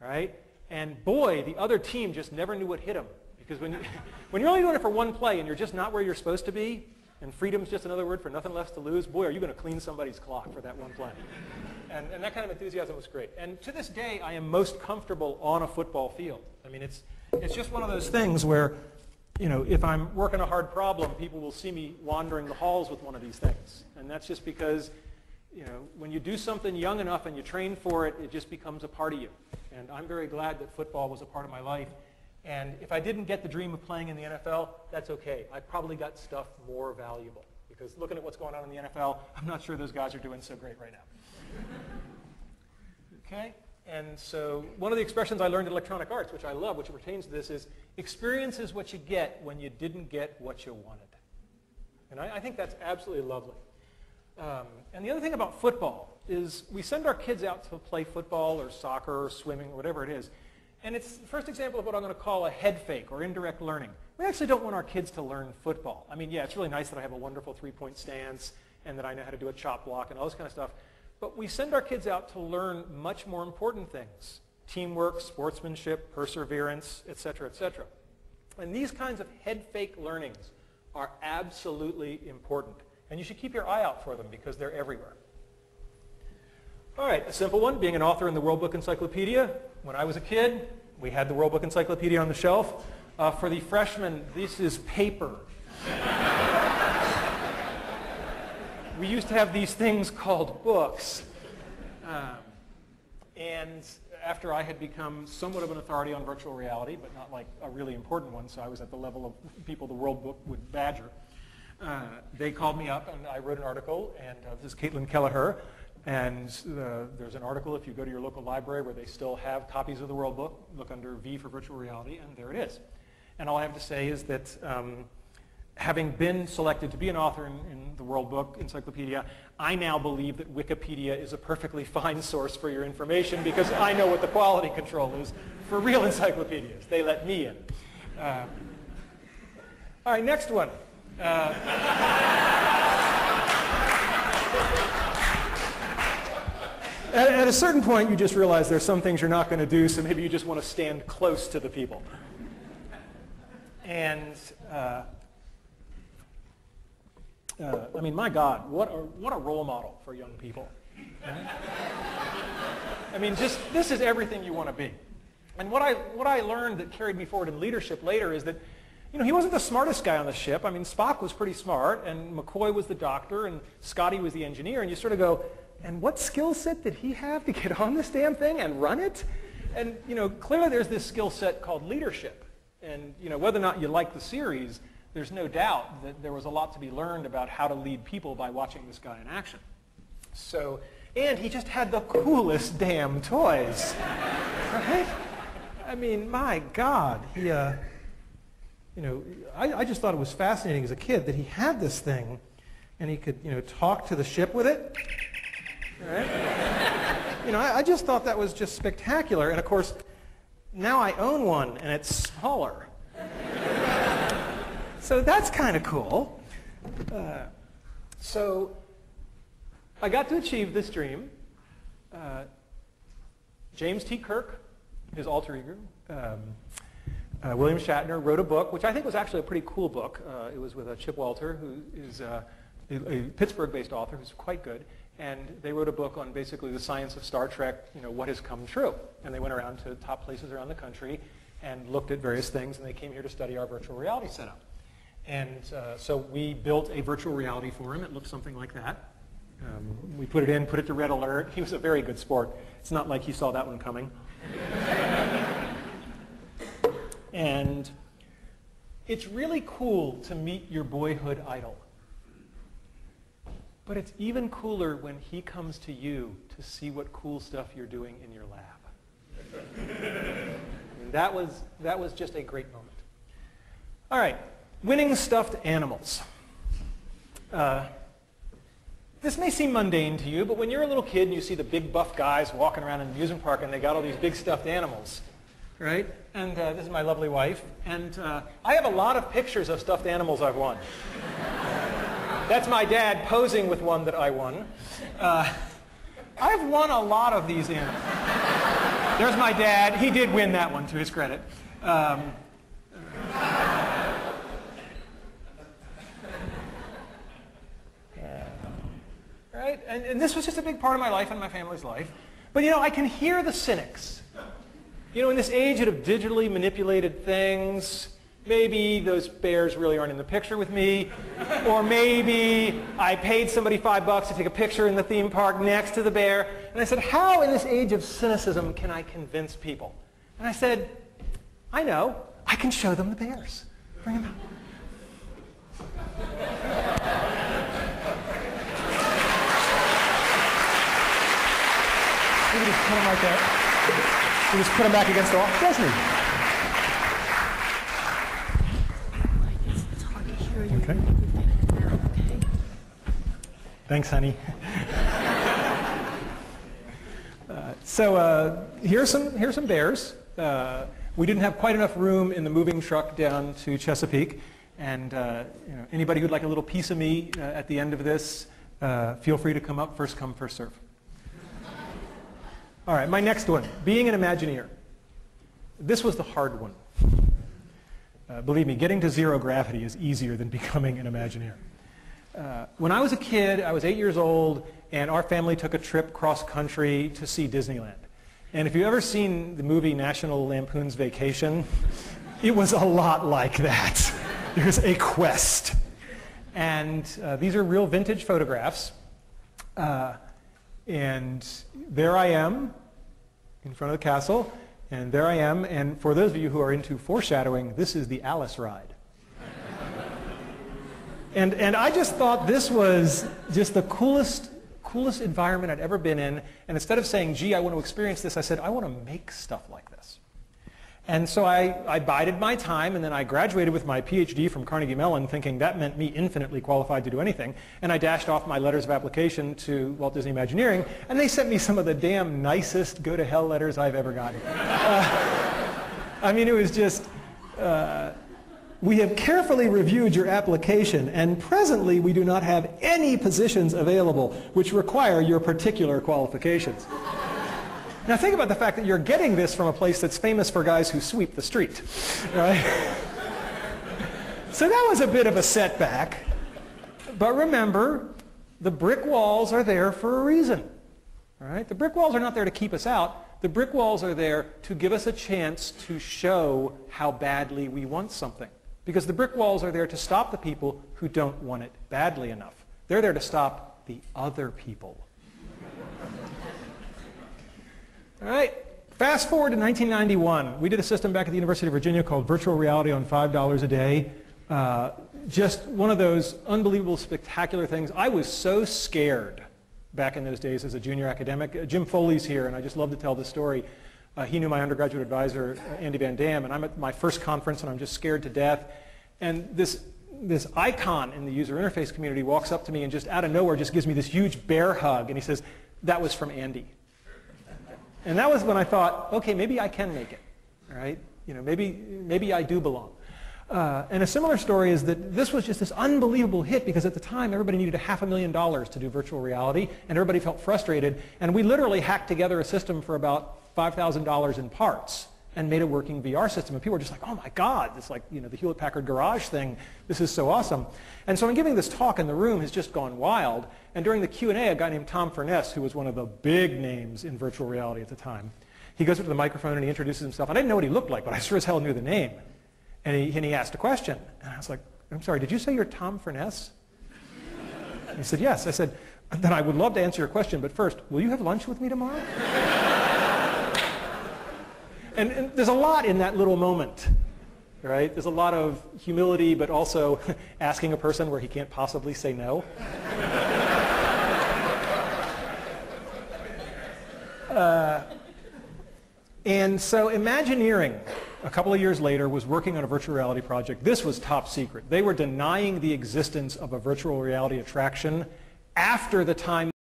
right? And boy, the other team just never knew what hit them. Because when you're only doing it for one play and you're just not where you're supposed to be, and freedom's just another word for nothing left to lose, boy, are you going to clean somebody's clock for that one play. And that kind of enthusiasm was great. And to this day, I am most comfortable on a football field. I mean, it's just one of those things where, you know, if I'm working a hard problem, people will see me wandering the halls with one of these things. And that's just because, you know, when you do something young enough and you train for it, it just becomes a part of you. And I'm very glad that football was a part of my life. And if I didn't get the dream of playing in the NFL, that's okay. I probably got stuff more valuable. Because looking at what's going on in the NFL, I'm not sure those guys are doing so great right now. Okay? And so one of the expressions I learned in electronic arts, which I love, which pertains to this, is experience is what you get when you didn't get what you wanted. And I think that's absolutely lovely. And the other thing about football is we send our kids out to play football or soccer or swimming or whatever it is. And it's the first example of what I'm going to call a head fake or indirect learning. We actually don't want our kids to learn football. I mean, yeah, it's really nice that I have a wonderful three-point stance and that I know how to do a chop block and all this kind of stuff. But we send our kids out to learn much more important things. Teamwork, sportsmanship, perseverance, et cetera, et cetera. And these kinds of head fake learnings are absolutely important. And you should keep your eye out for them because they're everywhere. All right, a simple one, being an author in the World Book Encyclopedia. When I was a kid, we had the World Book Encyclopedia on the shelf. For the freshmen, this is paper. We used to have these things called books. And after I had become somewhat of an authority on virtual reality, but not like a really important one, so I was at the level of people the World Book would badger, they called me up and I wrote an article, and this is Caitlin Kelleher, and there's an article if you go to your local library where they still have copies of the World Book, look under V for virtual reality, and there it is. And all I have to say is that having been selected to be an author in the World Book Encyclopedia, I now believe that Wikipedia is a perfectly fine source for your information because I know what the quality control is for real encyclopedias. They let me in. All right, next one. At a certain point, you just realize there's some things you're not going to do, so maybe you just want to stand close to the people. And I mean, my God, what a role model for young people. I mean, just this is everything you want to be. And what I learned that carried me forward in leadership later is that, you know, he wasn't the smartest guy on the ship. I mean, Spock was pretty smart, and McCoy was the doctor, and Scotty was the engineer, and you sort of go, and what skill set did he have to get on this damn thing and run it? And, you know, clearly there's this skill set called leadership. And, you know, whether or not you like the series, there's no doubt that there was a lot to be learned about how to lead people by watching this guy in action. So, and he just had the coolest damn toys, right? I mean, my God, he, you know, I just thought it was fascinating as a kid that he had this thing, and he could, you know, talk to the ship with it. Right? You know, I just thought that was just spectacular. And of course, now I own one, and it's smaller. So that's kind of cool. So I got to achieve this dream. James T. Kirk, his alter ego, William Shatner, wrote a book, which I think was actually a pretty cool book. It was with Chip Walter, who is a Pittsburgh-based author who's quite good. And they wrote a book on basically the science of Star Trek, you know, what has come true. And they went around to top places around the country and looked at various things, and they came here to study our virtual reality setup. And so we built a virtual reality for him. It looked something like that. We put it in, put it to red alert. He was a very good sport. It's not like he saw that one coming. And it's really cool to meet your boyhood idol. But it's even cooler when he comes to you to see what cool stuff you're doing in your lab. And that was just a great moment. All right, winning stuffed animals. This may seem mundane to you, but when you're a little kid and you see the big buff guys walking around in the amusement park and they got all these big stuffed animals, right? And this is my lovely wife. And I have a lot of pictures of stuffed animals I've won. That's my dad posing with one that I won. I've won a lot of these animals. There's my dad. He did win that one, to his credit. Right? And this was just a big part of my life and my family's life. But, I can hear the cynics. In this age of digitally manipulated things, maybe those bears really aren't in the picture with me, or maybe I paid somebody $5 to take a picture in the theme park next to the bear. And I said, how in this age of cynicism can I convince people? And I said, I know. I can show them the bears. Bring them out. We just put them right there. We just put them back against the wall. Doesn't he? It's hard to hear you. Okay. Okay. Thanks, honey. So here's some bears. We didn't have quite enough room in the moving truck down to Chesapeake, and anybody who'd like a little piece of me at the end of this, feel free to come up. First come, first serve. All right, my next one, being an Imagineer. This was the hard one. Believe me, getting to zero gravity is easier than becoming an Imagineer. When I was a kid, I was 8 years old, and our family took a trip cross-country to see Disneyland. And if you've ever seen the movie National Lampoon's Vacation, it was a lot like that. There's a quest. And these are real vintage photographs. And there I am in front of the castle, and there I am. And for those of you who are into foreshadowing, this is the Alice ride. And I just thought this was just the coolest environment I'd ever been in. And instead of saying, gee, I want to experience this, I said, I want to make stuff like this. And so I bided my time, and then I graduated with my PhD from Carnegie Mellon, thinking that meant me infinitely qualified to do anything. And I dashed off my letters of application to Walt Disney Imagineering, and they sent me some of the damn nicest go-to-hell letters I've ever gotten. I mean, it was just, we have carefully reviewed your application, and presently we do not have any positions available which require your particular qualifications. Now think about the fact that you're getting this from a place that's famous for guys who sweep the street, right? So that was a bit of a setback. But remember, the brick walls are there for a reason, all right? The brick walls are not there to keep us out. The brick walls are there to give us a chance to show how badly we want something. Because the brick walls are there to stop the people who don't want it badly enough. They're there to stop the other people. All right, fast forward to 1991. We did a system back at the University of Virginia called Virtual Reality on $5 a day. Just one of those unbelievable, spectacular things. I was so scared back in those days as a junior academic. Jim Foley's here, and I just love to tell this story. He knew my undergraduate advisor, Andy Van Dam, and I'm at my first conference, and I'm just scared to death. And this icon in the user interface community walks up to me and just out of nowhere just gives me this huge bear hug, and he says, that was from Andy. And that was when I thought, okay, maybe I can make it, all right? Maybe I do belong. And a similar story is that this was just this unbelievable hit because at the time everybody needed $500,000 to do virtual reality, and everybody felt frustrated. And we literally hacked together a system for about $5,000 in parts and made a working VR system. And people were just like, oh my God, it's like the Hewlett-Packard Garage thing. This is so awesome. And so I'm giving this talk, and the room has just gone wild. And during the Q&A, a guy named Tom Furness, who was one of the big names in virtual reality at the time, he goes up to the microphone and he introduces himself. And I didn't know what he looked like, but I sure as hell knew the name. And he asked a question. And I was like, I'm sorry, did you say you're Tom Furness? And he said, yes. I said, then I would love to answer your question, but first, will you have lunch with me tomorrow? And there's a lot in that little moment, right? There's a lot of humility, but also asking a person where he can't possibly say no. And so Imagineering, a couple of years later, was working on a virtual reality project. This was top secret. They were denying the existence of a virtual reality attraction after the time